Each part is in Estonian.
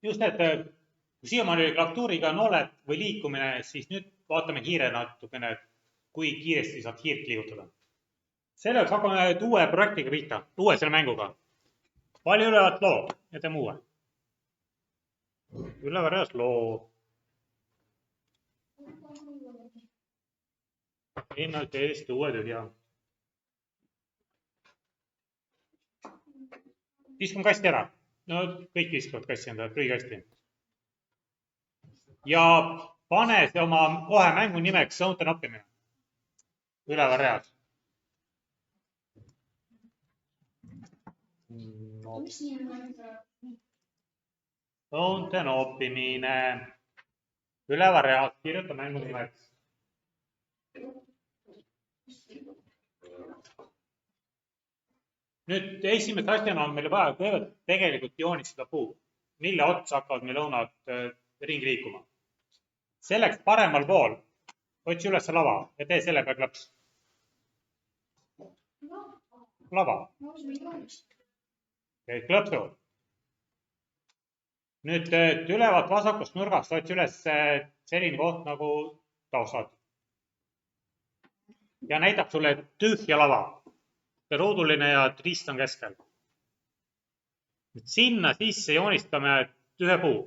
just, et kui siiamaani oli klaptuuriga nooled või liikumine, siis nüüd vaatame kiire natukene, kui kiiresti saab hiirt liigutada. Selleks hakkame uue projektiga pihta, uue selle mänguga. Vali ülevat loo ja teeme uue. Üleväärjas loo. Teeme teist uue tühja. Viskame kasti ära. No kõik viskavad kassi enda prügikasti. Ja pane see oma kohe mängu nimeks sõunte noppimine. Üleväärjas. Sõunte noppimine. Üleväärjas kirjuta mängu nimeks. Nüüd esimest asjana on meil vaja kõigepealt tegelikult joonistada puu, mille otsa hakkavad meil õunad ringi liikuma. Selleks paremal pool otsi üles lava ja tee selle peal klõps. Lava. Teed klõpsu. Nüüd ülevalt vasakust nurgast otsi üles selline koht nagu taustad. Ja näitab sulle tühja lava. Ruuduline ja rist on keskel. Nüüd sinna sisse joonistame ühe puu.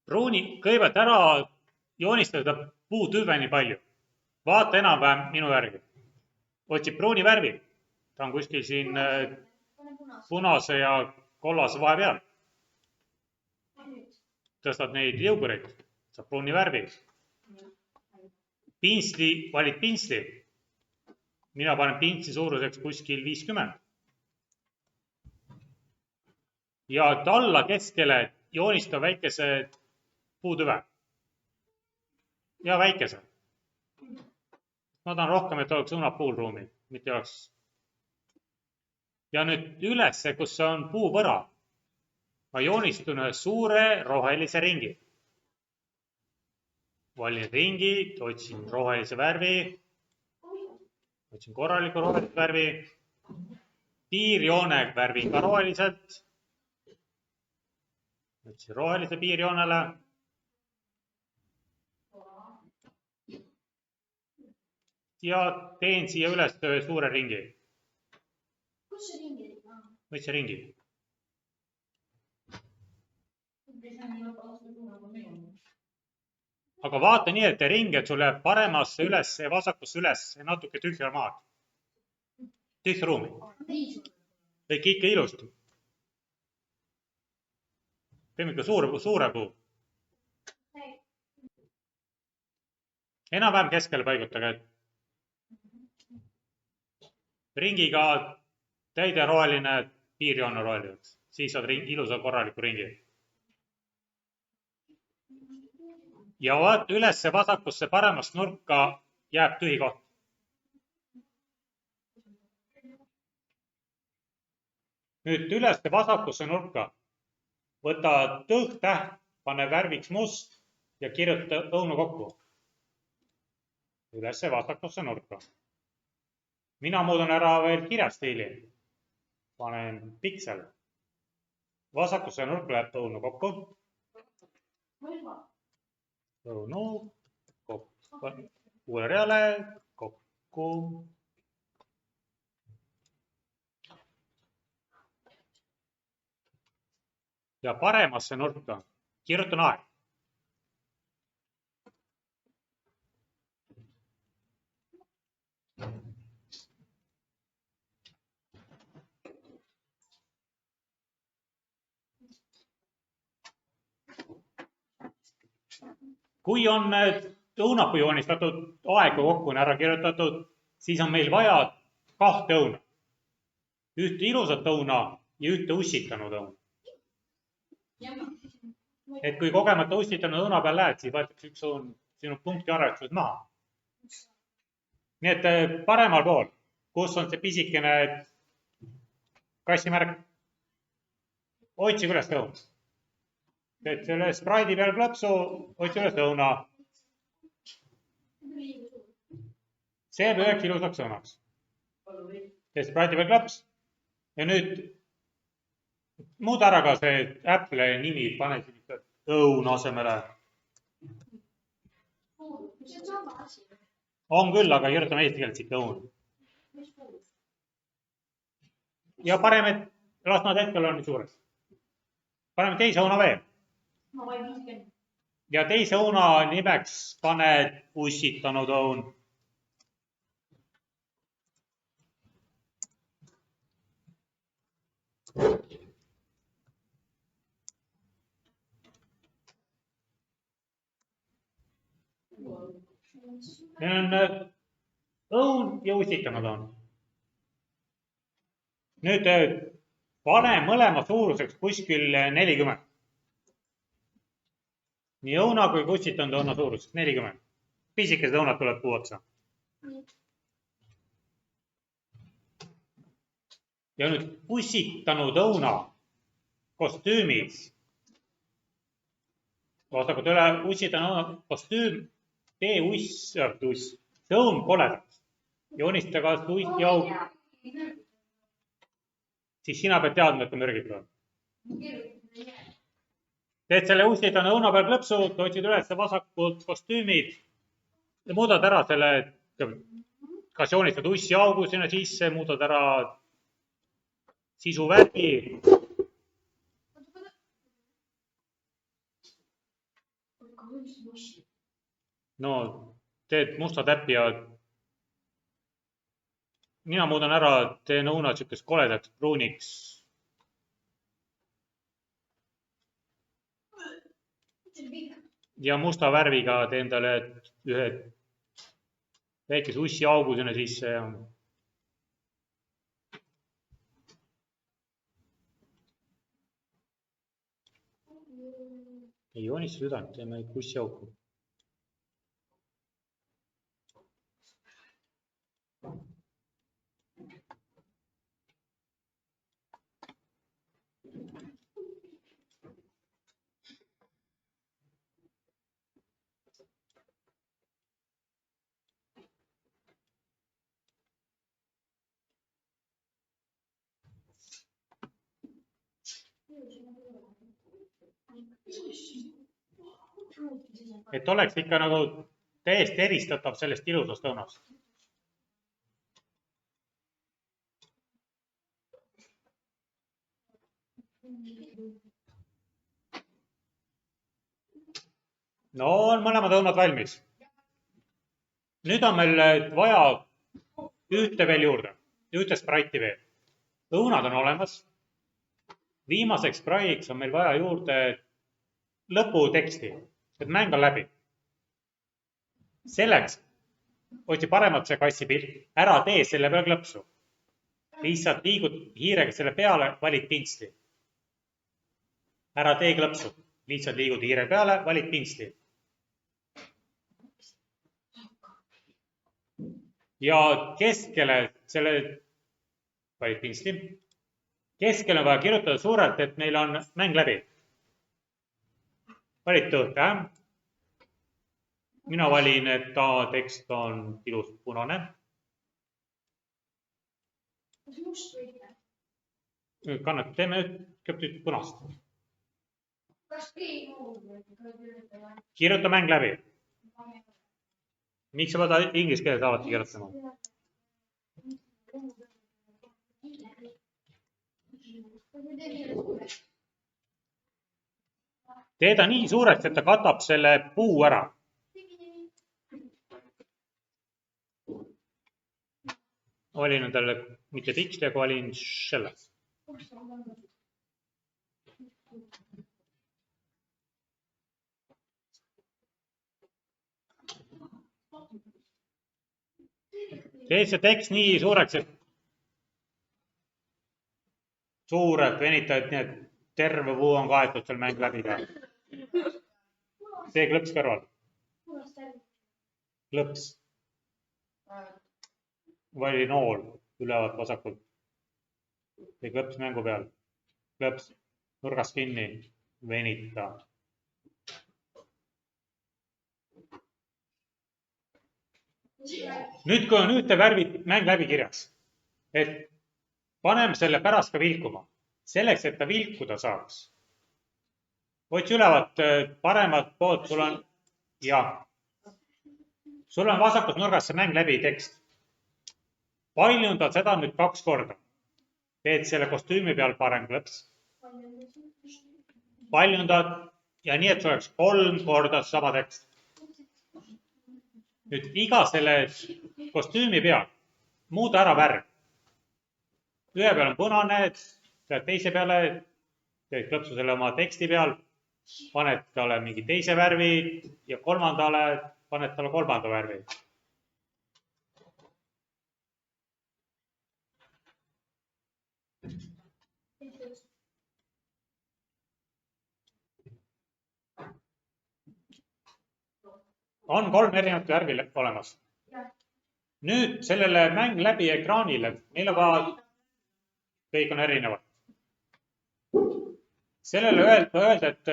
Pruuni kõigepealt ära joonistada puu tüveni palju. Vaata enam-vähem minu järgi. Otsib pruuni värvi. Ta on kuskil siin punase ja kollase vahe peal. Tõstad neid jõugureid. Saab pruuni värvi. Pinsli, valid pinsli. Mina panen pinsli suuruseks kuskil 50. Ja alla keskele joonista väikese puutüve. Ja väikese. Ma tahan rohkem, et oleks õunad puul ruumi. Mitte oleks. Ja nüüd ülesse, kus on puuvõra, ma joonistun ühe suure rohelise ringi. Valin ringi, otsin rohelise värvi, otsin korraliku rohelise värvi, piirjoone värvin ka roheliselt, otsin rohelise piirjoonele ja teen siia üles ühe suure ringi. Kus see ringi? Võid see ringi? Aga vaata nii, et ring, et sul jääb paremasse üles ja vasakusse üles natuke tühja maad. Tühja ruumi. Kõik ikka ilusti. Teeme ikka suure puu. Enam-vähem keskele paigutage. Ringiga täide roheline piirjoon roheline. Siis saad ilusa korraliku ringi. Ja vaata ülesse vasakusse paremast nurka jääb tühi koht. Nüüd ülesse vasakusse nurka võta tõhtäht, pane värviks must ja kirjuta õunu kokku. Ülesse vasakusse nurka. Mina muudan ära veel kirjastiili. Panen piksel. Vasakusse nurka läheb õunu kokku. Õunu kokku. Uue reale kokku. Ja paremasse nurka kirjutan aeg. Kui on õunapuu joonistatud, aega kokku on ära kirjutatud, siis on meil vaja 2 õuna. Ühte ilusat õuna ja ühte ussitanud õuna. Et kui kogemata ussitanud õuna peal lähed, siis võetakse üks õun sinu punkti arvestused maha. Nii et paremal pool, kus on see pisikene kassimärk, otsige üles õun. Teed selle spraidi peal klõpsu, otsi üles õuna. See jääb üheks ilusaks õunaks. Teed spraidi peal klõps ja nüüd muuda ära ka see Apple'i nimi, pane siin ikka õun asemele. see on sama asi. On küll, aga kirjutame eesti keeles ikka õun. Mis puhul? Ja paneme, las nad hetkel on nii suures. Paneme teise õuna veel. Ma vaid 50. Ja teise õuna nimeks paned ussitanud õun. Need on õun ja ussitanud õun. Nüüd pane mõlema suuruseks kuskil 40. Nii õuna kui ussitanud õuna suuruseks 40. Pisikesed õunad tuleb puu otsa. Ja nüüd ussitanud õuna kostüümis. Vaadakud üle ussitanud õuna kostüüm, tee uss, see õun koledaks. Joonista kas uss ja auk. Siis sina pead teadma, et ta mürgitud on. Teed selle ussitanud õuna peal klõpsud, otsid üles vasakult kostüümid ja muudad ära selle, kas joonistad ussi augu sinna sisse, muudad ära sisu värvi. No, teed musta täppi ja mina muudan ära, teen õunad siukest koledaks pruuniks. Ja musta värviga teen talle ühe väikese ussi augu sinna sisse ja ei joonista südant, teeme ussi auku. Et oleks ikka nagu täiesti eristatav sellest ilusast õunast. No on mõlemad õunad valmis. Nüüd on meil vaja ühte veel juurde, ühte spraiti veel. Õunad on olemas. Viimaseks spraiks on meil vaja juurde lõputeksti, et mäng on läbi. Selleks otsi paremat see kassipilt, ära tee selle peal klõpsu. Lihtsalt liigud hiirega selle peale, valid pintsli. Ära tee klõpsu, lihtsalt liigud hiire peale, valid pintsli. Ja keskele selle, valid pintsli. Keskele on vaja kirjutada suurelt, et meil on mäng läbi. Valid tõhte. Mina valin, et ta tekst on ilus punane. Kas must või? Kannad, teeme nüüd punast. Kas keegi muud? Kirjuta mäng läbi. Miks sa pead inglise keeles alati kirjutama? Tee ta nii suureks, et ta katab selle puu ära. Valin endale mitte piksli, aga valin selle. Tee see tekst nii suureks, et suurelt venitad, nii et terve puu on kaetud seal mäng läbi ka. Tee klõps kõrval. Klõps. Vali nool ülevalt vasakult. Tee klõps mängu peal. Klõps nurgast kinni. Venita. Nüüd, kui on ühte värvid mäng läbi kirjas, et paneme selle pärast ka vilkuma. selleks, et ta vilkuda saaks. otsi ülevalt paremat poolt, sul on vasakus nurgas see mäng läbi tekst. paljundad seda nüüd 2 korda. teed selle kostüümi peal parem klõps. paljundad ja nii, et see oleks 3 korda sama tekst. nüüd iga selle kostüümi peal muuda ära värv. ühe peal on punane, teise peale teed klõpsu selle oma teksti peal, paned talle mingi teise värvi ja kolmandale paned talle 3. värvi. on 3 erinevat värvi olemas. nüüd sellele mäng läbi ekraanile, meil on ka, kõik on erinevad. sellele öelda, et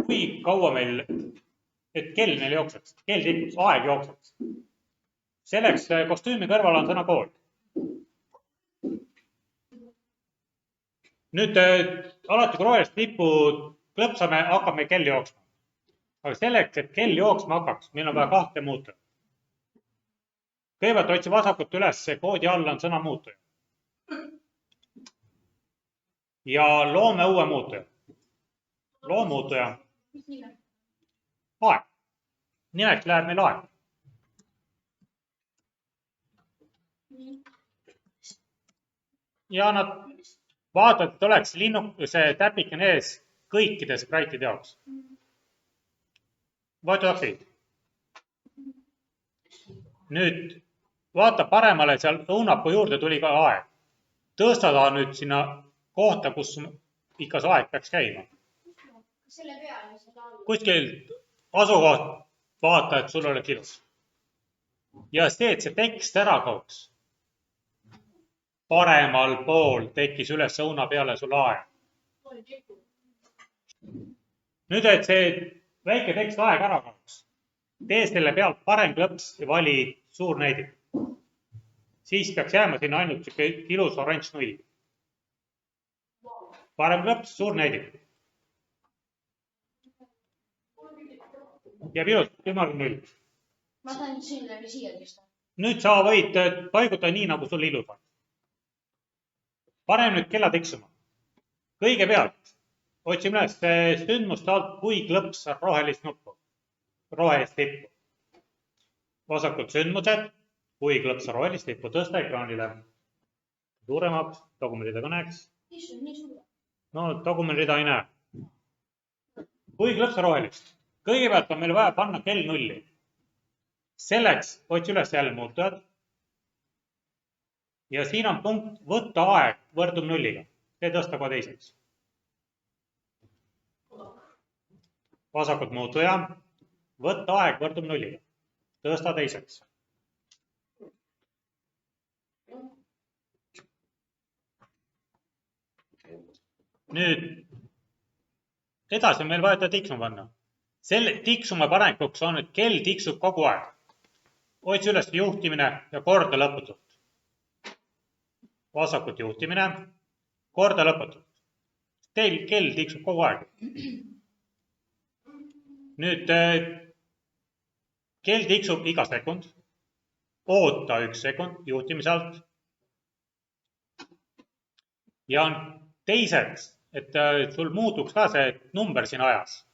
kui kaua meil, et kell meil jookseks, kell tikuks, aeg jookseks. selleks kostüümi kõrval on sõna pool. nüüd alati, kui rohelist lippu klõpsame, hakkab meil kell jooksma. aga selleks, et kell jooksma hakkaks, meil on vaja 2 muutujat. kõigepealt otsi vasakut üles, koodi all on sõna muutuja. ja loome uue muutuja. loo muutuja. aeg. nimeks läheb meil aeg. ja nad vaatavad, et oleks see täpikene ees kõikide sprite'ide jaoks. vaata taksid. nüüd vaata paremale, seal õunapuu juurde tuli ka aeg. tõsta ta nüüd sinna kohta, kus ikka see aeg peaks käima. kuskil asukoht, vaata, et sul oleks ilus. ja see, et see tekst ära kaoks. paremal pool tekkis üles õuna peale sul aeg. nüüd, et see väike tekst aeg ära kaoks, tee selle pealt parem klõps ja vali suur näidik. siis peaks jääma sinna ainult sihuke ilus oranž null. parem klõps, suur näidik. jääb ilus, ümmargune null. ma saan sinna siia tõsta. nüüd sa võid paigutada nii, nagu sul ilus on. pane nüüd kella tiksuma. kõigepealt otsime üles sündmuste alt, kui klõps rohelist nuppu, rohelist lippu. vasakud sündmused, kui klõps rohelist lippu, tõsta ekraanile. suuremaks, tagumine kõneks. no tagumine rida ei näe. kui klõps rohelist, kõigepealt on meil vaja panna kell nulli. selleks otsi üles jälle muutujad. ja siin on punkt võtta aeg võrdub nulliga. see tõsta kohe teiseks. vasakult muutuja, võtta aeg võrdub nulliga. tõsta teiseks. nüüd edasi on meil vaja ta tiksuma panna. selle tiksuma panekuks on, et kell tiksub kogu aeg. otsi üles juhtimine ja korda lõputult. vasakut juhtimine, korda lõputult. Teil kell tiksub kogu aeg. nüüd kell tiksub iga sekund. oota 1 sekund juhtimise alt. ja teiseks, et sul muutuks ka see number siin ajas.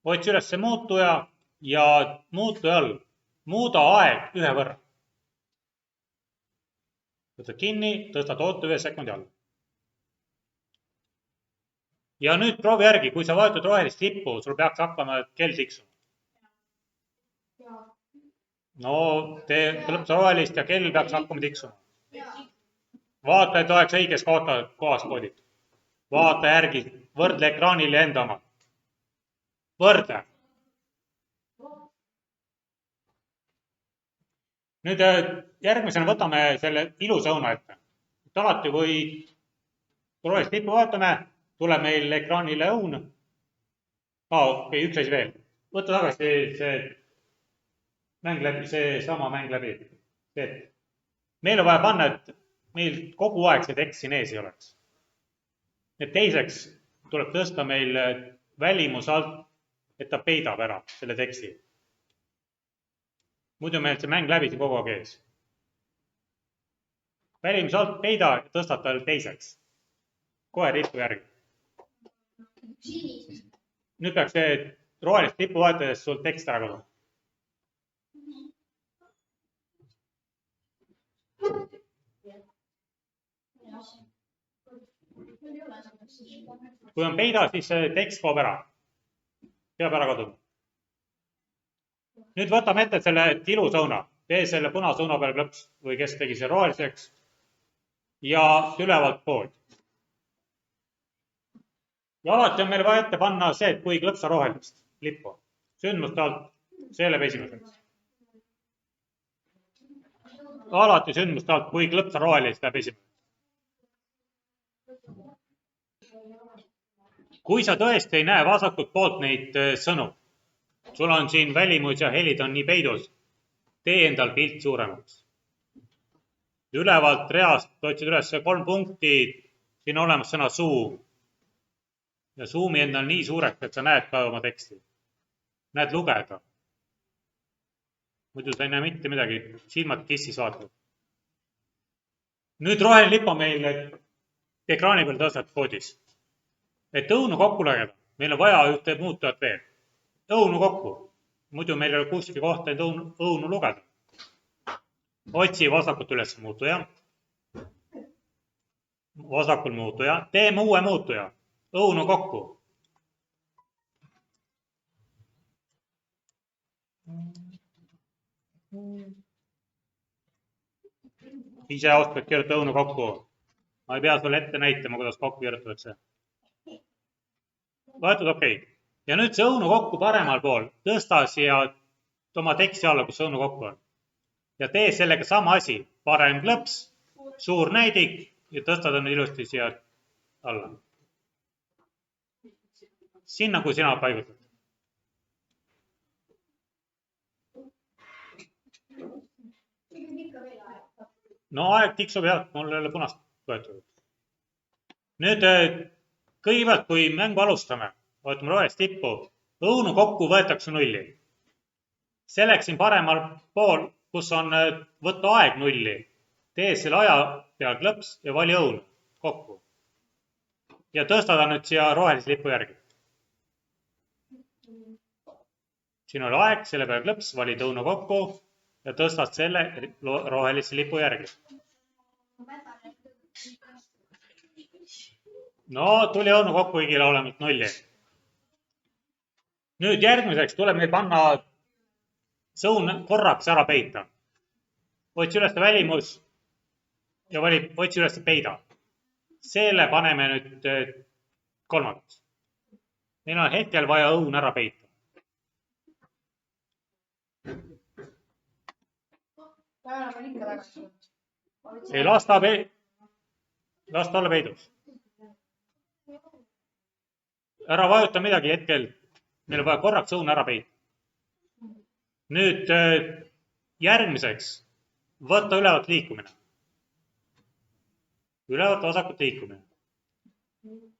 otsi üles see muutuja ja muutuja all muuda aeg 1 võrra. võtad kinni, tõstad oote 1 sekundi all. ja nüüd proovi järgi, kui sa vajutad rohelist lippu, sul peaks hakkama kell tiksuma. no tee klõps rohelist ja kell peaks hakkama tiksuma. vaata, et oleks õiges kohas koodid. vaata järgi, võrdle ekraanile enda oma. võrdle. nüüd järgmisena võtame selle ilusa õuna ette. alati, kui rohelist lippu vaatame, tuleb meil ekraanile õun. okei, üks asi veel. võta tagasi see mäng läbi, seesama mäng läbi. meil on vaja panna, et meil kogu aeg see tekst siin ees ei oleks. ja teiseks tuleb tõsta meil välimus alt, et ta peidab ära selle teksti. Muidu meil see mäng läbi siin kogu aeg ees. Välimus alt peida ja tõstad tal teiseks. Kohe lipu järgi. Nüüd peaks see rohelist lipu vahetades sul tekst ära kaduma. Kui on peida, siis see tekst kaob ära. Peab ära kaduma. Nüüd võtame ette selle tilusõuna. Tee selle punasõuna peale klõps või kes tegi see roheliseks ja ülevalt poolt. Ja alati on meil vaja ette panna see, et kui klõpsa rohelist lippu. Sündmuste alt, see läheb esimeseks. Alati sündmuste alt, kui klõpsa rohelist läheb esimeseks. Kui sa tõesti ei näe vasakult poolt neid sõnu, sul on siin välimus ja helid on nii peidus, tee endal pilt suuremaks. Ülevalt reast otsid üles 3 punkti, siin on olemas sõna zoom. Ja zoomi endal nii suureks, et sa näed ka oma teksti. Näed lugeda. Muidu sa ei näe mitte midagi, silmad kissis vaatavad. Nüüd roheline lipp on meil ekraani peal tõstat koodis. Et õunu kokku lugeda, meil on vaja ühte muutujat veel. Õunu kokku. Muidu meil ei ole kuskil kohta õunu lugeda. Otsi vasakult üles muutuja. Vasakul muutuja. Teeme uue muutuja. Õunu kokku. Ise oskad kirjutada õunu kokku. Ma ei pea sulle ette näitama, kuidas kokku kirjutatakse. Võetud okei. Ja nüüd see õunu kokku paremal pool. Tõsta siia oma teksti alla, kus õunu kokku on. Ja tee sellega sama asi. Parem klõps, suur näidik ja tõstad on ilusti siia alla. Sinna, kui sina paigutad. No aeg tiksub jah, mul ei ole punast võetud. Nüüd kõigepealt, kui mängu alustame, võtame rohelist tippu, õunu kokku võetakse 0. Selleks siin paremal pool, kus on võtta aeg 0, tee selle aja peal klõps ja vali õunu kokku. Ja tõsta ta nüüd siia rohelise lipu järgi. Siin oli aeg, selle peal klõps, valid õunu kokku ja tõstad selle rohelise lipu järgi. No, tuli õunu kokku kõigile olemalt 0. Nüüd järgmiseks tuleb meil panna sõun korraks ära peita. Otsi üles välimus ja otsi üles peida. Selle paneme nüüd kolmandaks. Meil on hetkel vaja õun ära peita. Ei, las ta olla peidus. Ära vajuta midagi hetkel. Meil on vaja korraks õun ära peita. Nüüd järgmiseks võtta ülevalt liikumine. Ülevalt vasakult liikumine.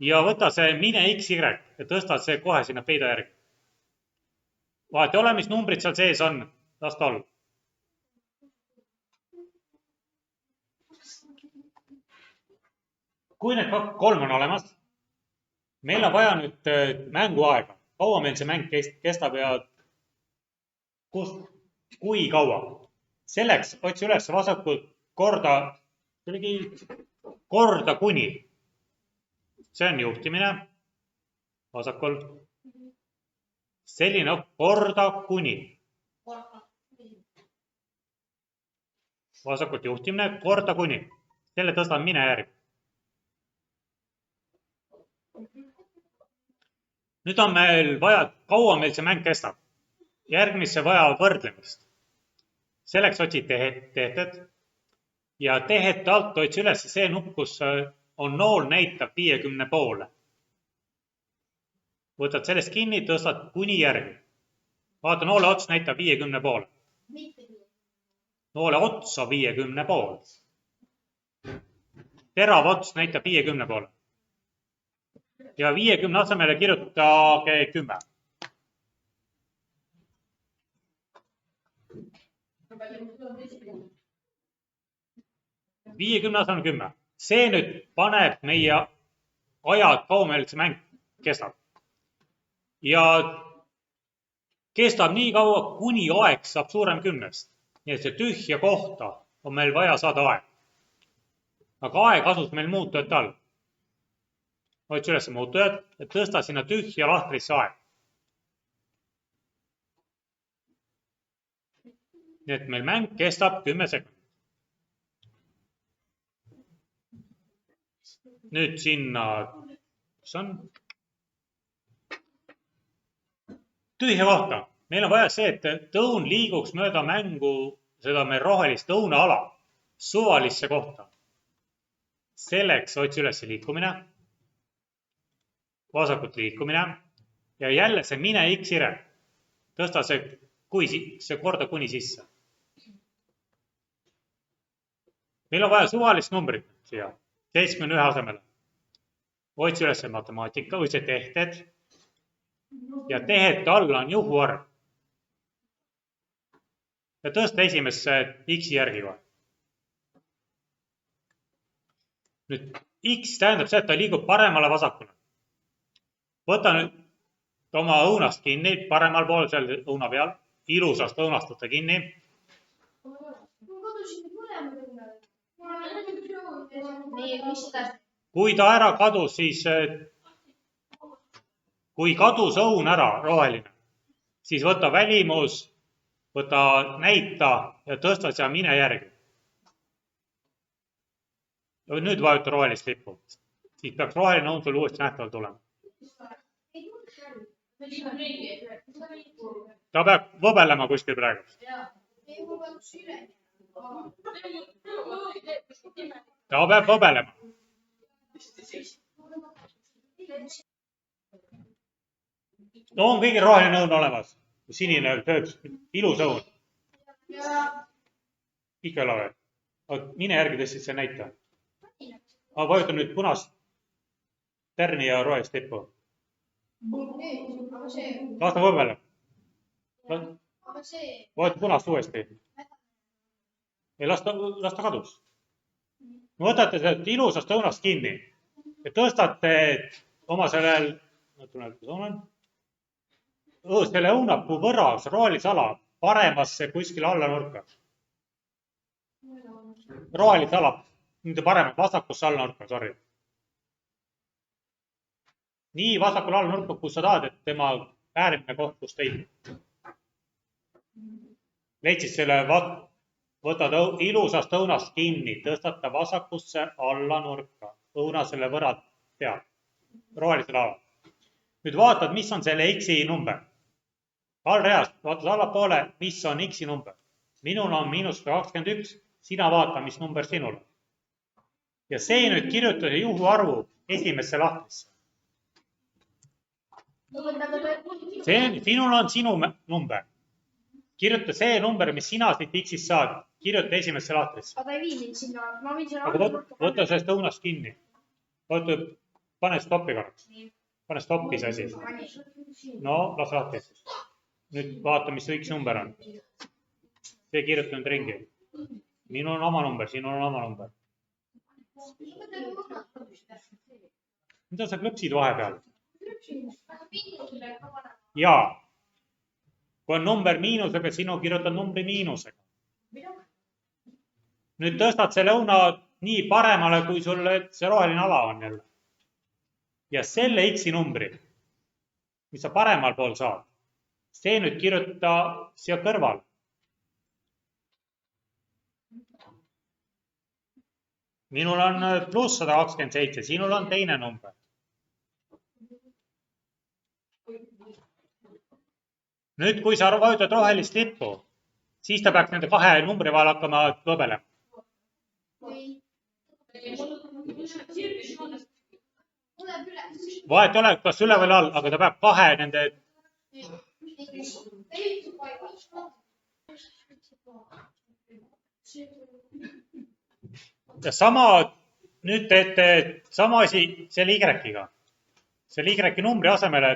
Ja võta see mine XY ja tõsta see kohe sinna peida järgi. Vahet ei ole, mis numbrid seal sees on. Las ta olla. Kui need 3 on olemas, meil on vaja nüüd mänguaega. Kaua meil see mäng kestab ja kui kaua. Selleks otsi üles vasakult korda kuni. See on juhtimine. Vasakul. Selline korda kuni. Vasakult juhtimine korda kuni. Selle tõstan mine järgi. Nüüd on meil vaja, kaua meil see mäng kestab. Järgmisse vaja võrdlemist. Selleks otsid teheted ja tehete alt otsi üles see nupp, kus on nool näitab 50 poole. Võtad sellest kinni, tõstad kuni järgi. Vaata, noole ots näitab 50 poole. Noole otsa 50 poole. Terav ots näitab 50 poole. ja 50 asemele kirjutage 10. Viiekümne asemel 10. See nüüd paneb meie ajad, kaua meil see mäng kestab. Ja kestab nii kaua, kuni aeg saab suurem 10-st. Nii et see tühja kohta on meil vaja saada aeg. Aga aeg asus meil muutujate all. Otsi üles muutujad, et tõsta sinna tühja lahtrisse aeg. Nii et meil mäng kestab 10 sekundit. Nüüd sinna, mis on? Tühja kohta. Meil on vaja see, et õun liiguks mööda mängu seda meil rohelist õunaala suvalisse kohta. Selleks otsi üles liikumine, vasakut liikumine ja jälle see mine X-ire. Tõsta see korda kuni sisse. Meil on vaja suvalist numbrit siia 71 asemele. Otsi üles matemaatika või see tehted ja tehete alla on juhuarv. Ja tõsta esimesse X-i järgi kohe. Nüüd X tähendab see, et ta liigub paremale vasakule. Võta nüüd oma õunast kinni, paremal pool seal õuna peal. Ilusast õunast võtta kinni. Kui ta ära kadus, siis kui kadus õun ära, roheline, siis võta välimus, võta näita ja tõsta seal mine järgi. Nüüd vajuta rohelist lippu. Siis peaks roheline õun sul uuesti nähtaval tulema. Ta peab võbelema kuskil praegu. Ta peab võbelema. No on kõigil roheline õun olemas. Sinine, ilus õun. Ikka ei ole. Mine järgi tõstis see näita. Vajuta nüüd punast tärni ja rohelist lippu. Las ta võbeleb. Vajuta punast uuesti. Las ta kadus. Võtate seda ilusast õunast kinni ja tõstate oma sellel, selle õunapuu võrra, see rohelise ala, paremasse kuskile alla nurka. Rohelise ala, mitte paremalt, vasakusse alla nurka, sorry. Nii vasakul alla nurka, kus sa tahad, et tema äärimine koht, kus teid. Leidsid selle, võtad ilusast õunast kinni, tõstate vasakusse alla nurka, õuna selle võrra peal, rohelisel alal. Nüüd vaatad, mis on selle X-i number. Allreast, vaatad allapoole, mis on X-i number. Minul on -21, sina vaata, mis number sinul on. Ja see nüüd kirjutada juhuarvu esimesse lahtrisse. Sinul on sinu number. Kirjuta see number, mis sina siit X-ist saad, kirjuta esimesse lahtrisse. Aga ei vii mind sinna, ma võin sinna aga võta sellest õunast kinni. Pane stoppi korraks. Pane stoppi see asi. No, las lahti. Nüüd vaata, mis see X number on. See kirjuta nüüd ringi. Minul on oma number, sinul on oma number. Mida sa klõpsid vahepeal? Jaa. Kui on number miinusega, sinu kirjutad numbri miinusega. Nüüd tõstad selle õuna nii paremale, kui sul see roheline ala on jälle. Ja selle X-i numbri, mis sa paremal pool saad, see nüüd kirjuta siia kõrval. Minul on pluss 127, sinul on teine number. Nüüd, kui sa vajutad rohelist lippu, siis ta peaks nende kahe numbri vahel hakkama võbelema. Vahet ei ole, kas üle või all, aga ta peab kahe nende... Ja sama, nüüd teete sama asi selle Y-iga. selle Y numbri asemele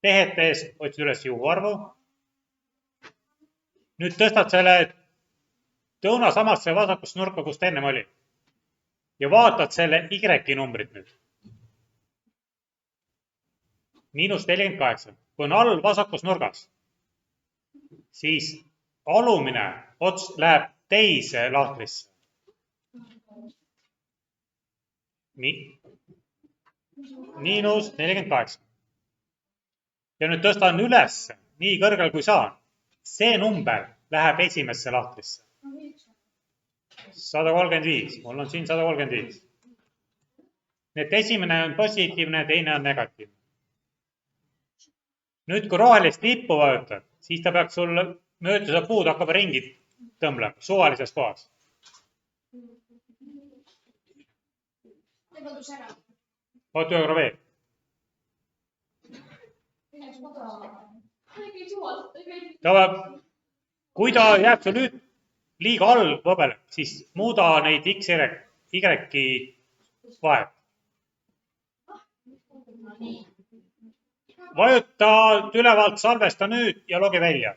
tehet tees otsid üles juhuarvu. Nüüd tõstad selle tõuna samasse vasakusse nurka, kus ta ennem oli. Ja vaatad selle Y numbrit nüüd. -48. Kui on all vasakus nurgas, siis alumine ots läheb teise lahtrisse. Nii. -48. Ja nüüd tõstan üles nii kõrgel kui saan. See number läheb esimesse lahtrisse. 135. Mul on siin 135. Nii et esimene on positiivne, teine on negatiivne. Nüüd, kui rohelist lippu vajutad, siis ta peaks sul mööduse puud hakkab ringi tõmblema suvalises kohas. Oota ühe korra veel. Kui ta jääb sul nüüd liiga all võbeleb, siis muuda neid Y-i vahet. Vajuta ülevalt, salvesta nüüd ja logi välja.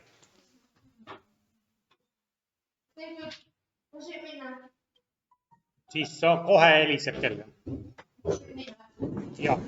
Siis kohe heliseb kell. Jah.